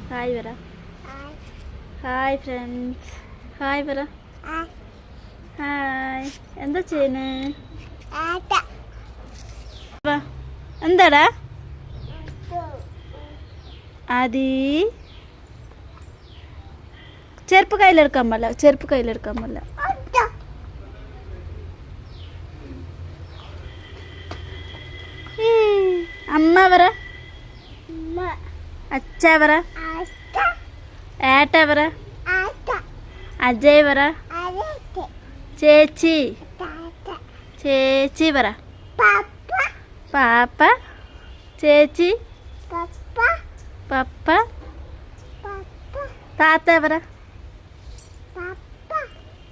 Hi പറ. Hi friends. Hi പറ. Hi. എന്താ ചെയ്യുന്നേ? എന്താടാ ആദി? ചെരുപ്പ് കയ്യിലെടുക്കാൻ പാടില്ല, ചെരുപ്പ് കയ്യിലെടുക്കാൻ പാടില്ല. അമ്മ പറ. അച്ഛ പറ. ഏട്ട പറ. അജയ് പറ. ചേച്ചി. ചേച്ചി പറ. പാപ്പ. ചേച്ചി. പപ്പ. താത്ത പറ.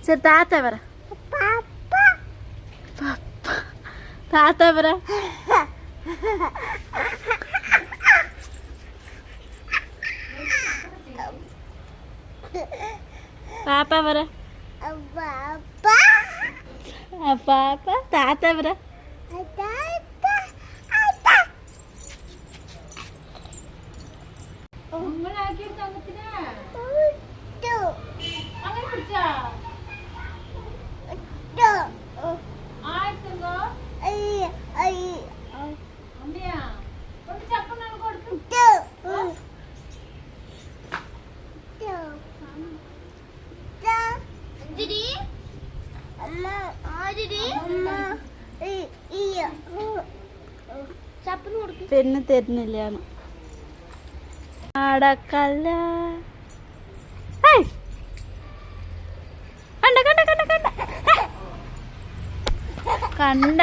ശരി, താത്ത പറ. പപ്പ. താത്ത പറ. പാപ്പ പറ. പാപ്പ. താത്ത പറ. പെണ്ണ് തരുന്നില്ല അടക്കല്ല. കണ്ട കണ്ട കണ്ട കണ്ട കണ്ട.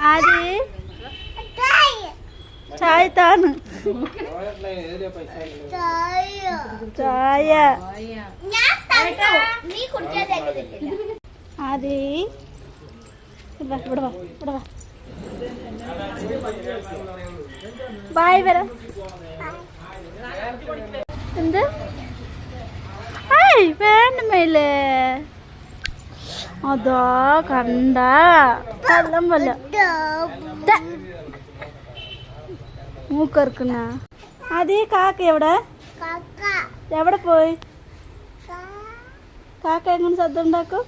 ആര് ചായ താന്ന് ചായ ആദി ഇവിടെ വാ, ഇവിടെ വാ. ബായ് വര. എന്ത് വേണ്ടമേലേ? അതാ കണ്ട കള്ളം വല്ല മൂക്കറുക്കുന്ന. അതേ കാക്ക എവിടെ? എവിടെ പോയി? കാക്ക എങ്ങനെ ശബ്ദം ഉണ്ടാക്കും?